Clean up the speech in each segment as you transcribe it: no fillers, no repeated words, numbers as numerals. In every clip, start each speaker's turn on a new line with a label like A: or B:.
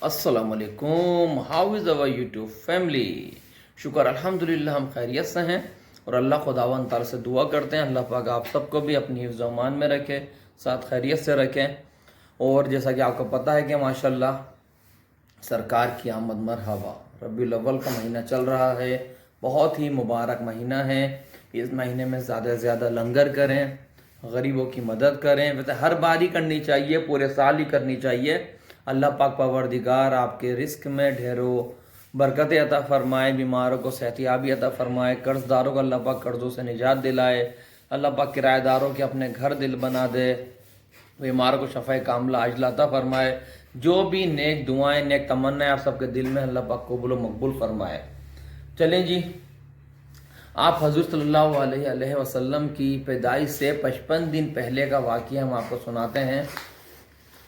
A: السلام علیکم. How is our YouTube family. شکر الحمدللہ ہم خیریت سے ہیں اور اللہ خداوند تعالی سے دعا کرتے ہیں اللہ پاک آپ سب کو بھی اپنی حفظ و امان میں رکھے, ساتھ خیریت سے رکھیں. اور جیسا کہ آپ کو پتہ ہے کہ ماشاءاللہ سرکار کی آمد مرحبا, ربیع الاول کا مہینہ چل رہا ہے, بہت ہی مبارک مہینہ ہے. اس مہینے میں زیادہ سے زیادہ لنگر کریں, غریبوں کی مدد کریں. ویسے ہر بار ہی کرنی چاہیے, پورے سال ہی کرنی چاہیے. اللہ پاک پروردگار آپ کے رزق میں ڈھیروں برکتیں عطا فرمائے, بیماروں کو صحت یابی عطا فرمائے, قرض داروں کو اللہ پاک قرضوں سے نجات دلائے, اللہ پاک کرایہ داروں کے اپنے گھر دل بنا دے, بیماروں کو شفا کاملہ عاجلہ عطا فرمائے. جو بھی نیک دعائیں نیک تمنائیں آپ سب کے دل میں اللہ پاک قبول و مقبول فرمائے. چلیں جی, آپ حضور صلی اللہ علیہ وسلم کی پیدائش سے 55 دن پہلے کا واقعہ ہم آپ کو سناتے ہیں.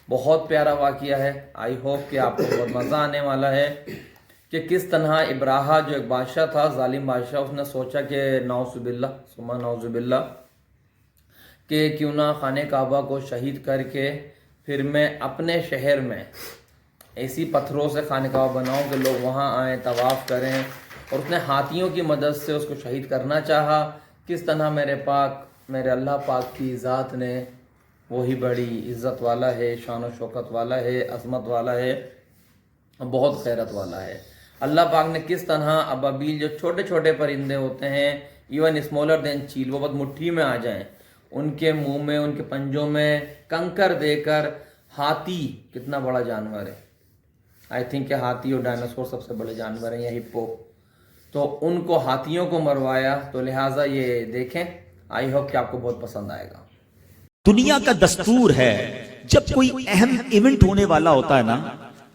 A: بہت پیارا واقعہ ہے. آئی ہوپ کہ آپ کو بہت مزہ آنے والا ہے کہ کس طرح ابراہا جو ایک بادشاہ تھا, ظالم بادشاہ, اس نے سوچا کہ نعوذ باللہ ثم نعوذ باللہ کہ کیوں نہ خانہ کعبہ کو شہید کر کے پھر میں اپنے شہر میں ایسی پتھروں سے خانہ کعبہ بناؤں کہ لوگ وہاں آئیں, طواف کریں. اور اس نے ہاتھیوں کی مدد سے اس کو شہید کرنا چاہا. کس طرح میرے اللہ پاک کی ذات نے, وہی بڑی عزت والا ہے, شان و شوکت والا ہے, عظمت والا ہے, بہت غیرت والا ہے. اللہ پاک نے کس طرح ابابیل جو چھوٹے چھوٹے پرندے ہوتے ہیں, ایون اسمالر دین چیل, وہ بہت مٹھی میں آ جائیں, ان کے منہ میں ان کے پنجوں میں کنکر دے کر, ہاتھی کتنا بڑا جانور ہے, آئی تھنک کہ ہاتھی اور ڈائناسور سب سے بڑے جانور ہیں, یا ہپو, تو ان کو ہاتھیوں کو مروایا. تو لہٰذا یہ دیکھیں, آئی ہوپ کہ آپ کو بہت پسند آئے گا.
B: دنیا کا دستور ہے جب کوئی اہم ایونٹ ہونے والا ہوتا ہے نا,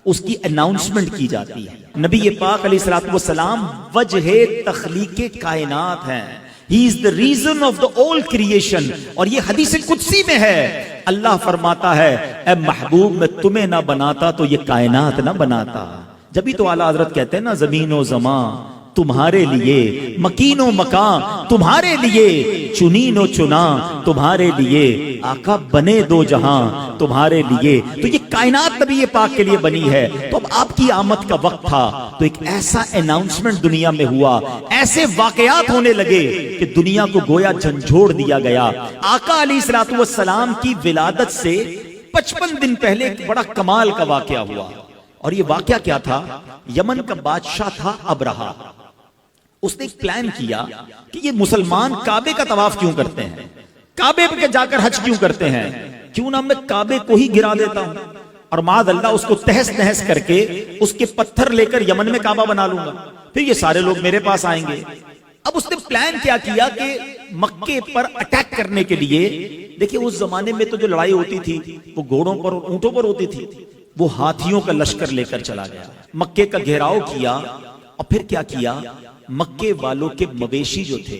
B: اس کی اناؤنسمنٹ کی جاتی ہے. نبی پاک علیہ الصلوۃ والسلام وجہ تخلیق کائنات ہیں. He is the reason of the all creation. اور یہ حدیث قدسی میں ہے, اللہ فرماتا ہے اے محبوب میں تمہیں نہ بناتا تو یہ کائنات نہ بناتا. جبھی تو اعلیٰ حضرت کہتے ہیں نا, زمین و زمان تمہارے لیے, مکین و مکان تمہارے لیے, چنین و چنا تمہارے لیے, آقا بنے دو جہاں تمہارے لیے. تو یہ کائنات نبی پاک کے لیے بنی ہے. تو اب آپ کی آمد کا وقت تھا تو ایک ایسا اناؤنسمنٹ دنیا میں ہوا, ایسے واقعات ہونے لگے کہ دنیا کو گویا جھنجھوڑ دیا گیا. آقا علیہ الصلوۃ والسلام کی ولادت سے 55 دن پہلے ایک بڑا کمال کا واقعہ ہوا. اور یہ واقعہ کیا تھا؟ یمن کا بادشاہ تھا ابرہا. اس نے ایک پلان کیا کہ یہ مسلمان کعبے کا طواف کیوں کرتے ہیں, کعبے پہ جا کر حج کیوں کرتے ہیں, کیوں نہ میں کعبے کو ہی گرا دیتا ہوں اور معاذ اللہ اس کو تہس نہس کر کے اس کے پتھر لے کر یمن میں کعبہ بنا لوں گا, پھر یہ سارے لوگ میرے پاس آئیں گے. اب اس نے پلان کیا کہ مکے پر اٹیک کرنے کے لیے, دیکھیں اس زمانے میں تو جو لڑائی ہوتی تھی وہ گھوڑوں پر اور اونٹوں پر ہوتی تھی, وہ ہاتھیوں کا لشکر لے کر چلا گیا, مکے کا گھیراؤ کیا. اور پھر کیا کیا, مکے والوں کے مویشی جو تھے,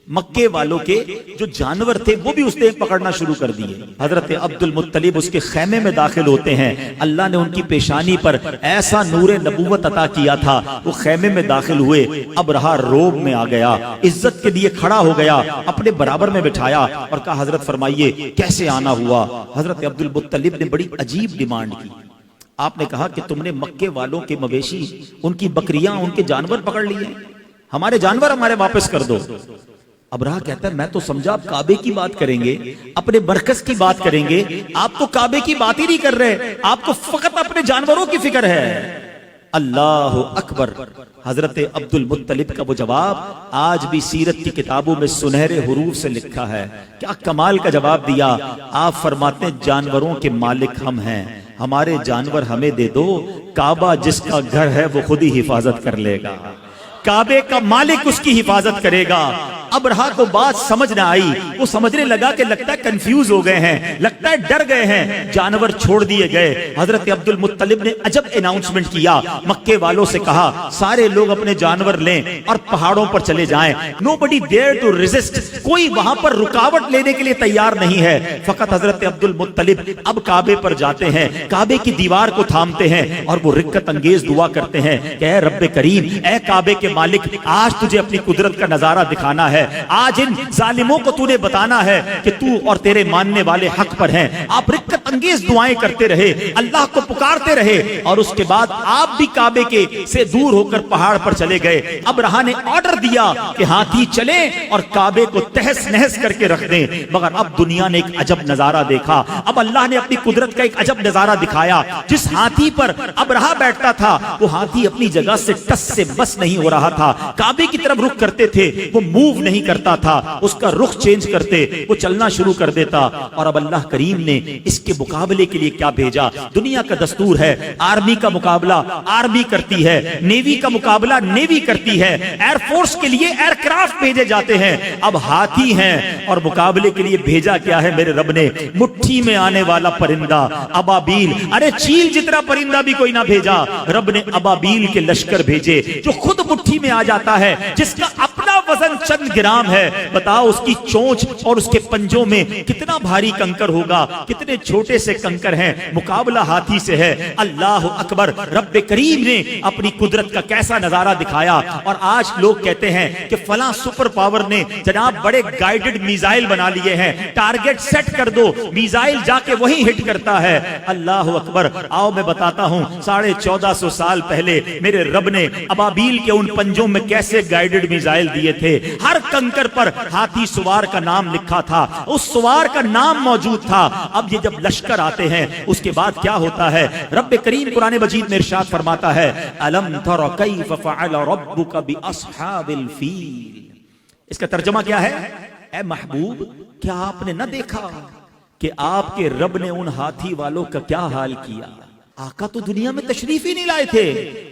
B: مکے والوں کے جو جانور تھے, وہ بھی اس نے پکڑنا شروع کر دیے. حضرت عبد المطلب اس کے خیمے میں داخل ہوتے ہیں, اللہ نے ان کی پیشانی پر ایسا نور نبوت عطا کیا تھا, وہ خیمے میں داخل ہوئے. ابرہا روب میں آ گیا, عزت کے لیے کھڑا ہو گیا, اپنے برابر میں بٹھایا اور کہا حضرت فرمائیے کیسے آنا ہوا. حضرت عبد المطلب نے بڑی عجیب ڈیمانڈ کی. آپ نے کہا کہ تم نے مکے والوں کے مویشی, ان کی بکریاں, ان کے جانور پکڑ لیے, ہمارے جانور ہمارے واپس کر دو. ابرہا کہتا ہے میں تو سمجھا آپ کعبے کی بات کریں گے, اپنے مرکز کی بات کریں گے, آپ تو کعبے کی بات ہی نہیں کر رہے, آپ کو فقط اپنے جانوروں کی فکر ہے. اللہ اکبر. حضرت عبد المطلب کا وہ جواب آج بھی سیرت کی کتابوں میں سنہرے حروف سے لکھا ہے. کیا کمال کا جواب دیا. آپ فرماتے ہیں جانوروں کے مالک ہم ہیں, ہمارے جانور ہمیں دے دو, کعبہ جس کا گھر ہے وہ خود ہی حفاظت کر لے گا, کعبے کا مالک اس کی حفاظت کرے گا. ابرہا کو بات سمجھ نہ آئی, وہ سمجھنے لگا کہ لگتا ہے کنفیوز ہو گئے ہیں, لگتا ہے ڈر گئے ہیں, جانور چھوڑ دیے گئے. حضرت عبد المطلب نے عجب اناؤنسمنٹ کیا, مکے والوں سے کہا سارے لوگ اپنے جانور لیں اور پہاڑوں پر چلے جائیں. Nobody dare to resist, کوئی وہاں پر رکاوٹ لینے کے لیے تیار نہیں ہے. فقط حضرت عبد المطلب اب کعبے پر جاتے ہیں, کعبے کی دیوار کو تھامتے ہیں اور وہ رکت انگیز دعا کرتے ہیں کہ اے رب کریم, اے کعبے کے مالک, آج تجھے اپنی قدرت کا نظارہ دکھانا ہے. ہے. آج ان ظالموں کو تو نے بتانا ہے کہ تو اور تیرے ماننے والے حق پر ہیں. آپ رقت انگیز دعائیں کرتے رہے, اللہ کو پکارتے رہے, اور اس کے بعد آپ بھی کعبے کے سے دور ہو کر پہاڑ پر چلے گئے. ابرہہ نے آرڈر دیا کہ ہاتھی چلیں اور کعبے کو تہس نہس کر کے رکھ دیں. مگر اب دنیا نے ایک عجب نظارہ دیکھا. اب اللہ نے اپنی قدرت کا ایک عجب نظارہ دکھایا. جس ہاتھی پر ابرہہ بیٹھتا تھا وہ ہاتھی اپنی جگہ سے ٹس سے بس نہیں ہو رہا تھا. کعبے کی طرف رخ کرتے تھے وہ موو نہیں کرتا تھا, اس کا رخ چینج کرتے وہ چلنا شروع کر دیتا. اور اب اللہ کریم نے اس کے مقابلے کے لیے کیا بھیجا؟ دنیا کا دستور ہے آرمی کا مقابلہ آرمی کرتی ہے, نیوی کا مقابلہ نیوی کرتی ہے, ایئر فورس کے لیے ایئر کرافٹ بھیجے جاتے ہیں. اب ہاتھی ہیں اور مقابلے کے لیے بھیجا کیا ہے میرے رب نے؟ مٹھی میں آنے والا پرندہ ابابیل. ارے چیل جتنا پرندہ بھی کوئی نہ بھیجا, رب نے ابابیل کے لشکر بھیجے جو خود مٹھی میں آ جاتا ہے, جس کا اپنا وزن چند گرام ہے. بتاؤ اس کی چونچ اور اس کے پنجوں میں کتنا بھاری کنکر ہوگا, کتنے چھوٹے سے کنکر ہیں. مقابلہ ہاتھی سے ہے. اللہ اکبر. رب کریم نے اپنی قدرت کا کیسا نظارہ دکھایا. اور آج لوگ کہتے ہیں کہ فلاں سپر پاور نے جناب بڑے گائیڈڈ میزائل بنا لیے ہیں, ٹارگٹ سیٹ کر دو میزائل جا کے وہی ہٹ کرتا ہے. اللہ اکبر. آؤ میں بتاتا ہوں 1450 سال پہلے میرے رب نے ابابیل کے ان پنجوں میں کیسے گائیڈڈ میزائل دیے تھے. ہر کنکر پر ہاتھی سوار کا نام لکھا تھا, اس سوار کا نام موجود تھا. اب یہ جب لشکر آتے ہیں اس کے بعد کیا ہوتا ہے؟ رب کریم قرآن مجید میں ارشاد فرماتا ہے الم تر کیف فعل ربک باصحاب الفیل. اس کا ترجمہ کیا ہے؟ اے محبوب کیا آپ نے نہ دیکھا کہ آپ کے رب نے ان ہاتھی والوں کا کیا حال کیا؟ آقا تو دنیا میں تشریف ہی نہیں لائے تھے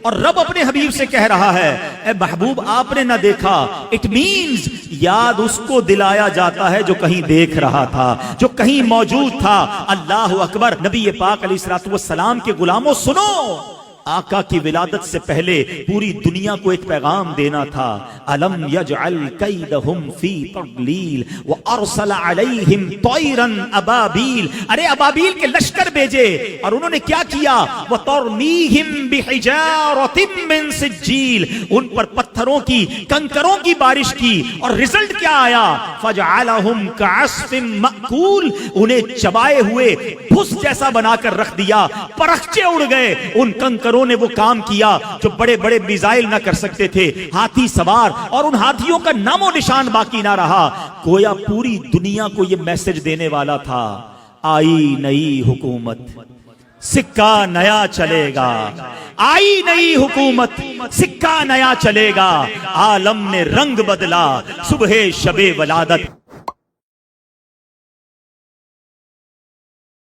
B: اور رب اپنے حبیب سے کہہ رہا ہے اے محبوب آپ نے نہ دیکھا. اٹ مینز یاد اس کو دلایا جاتا ہے جو کہیں دیکھ رہا تھا, جو کہیں موجود تھا. اللہ اکبر. نبی پاک علیہ الصلوۃ والسلام کے غلاموں سنو, آقا کی ولادت سے پہلے پوری دنیا کو ایک پیغام دینا تھا. الم یجعل کیدہم فی تضلیل وارسل علیہم طیرا ابابیل. ارے ابابیل کے لشکر بھیجے اور انہوں نے کیا کیا؟ وترمیہم بحجارۃ من سجیل. ان پر پتھروں کی کنکروں کی بارش کی اور رزلٹ کیا آیا؟ فجعلہم کعصف مأکول. انہیں چبائے ہوئے بھس جیسا بنا کر رکھ دیا, پرخچے اڑ گئے. ان کنکروں نے وہ کام کیا جو بڑے بڑے میزائل نہ کر سکتے تھے. ہاتھی سوار اور ان ہاتھیوں کا نام و نشان باقی نہ رہا. گویا پوری دنیا کو یہ میسج دینے والا تھا آئی نئی حکومت, سکہ نیا چلے گا. آئی نئی حکومت, سکہ نیا چلے گا. عالم نے رنگ بدلا صبح شب ولادت.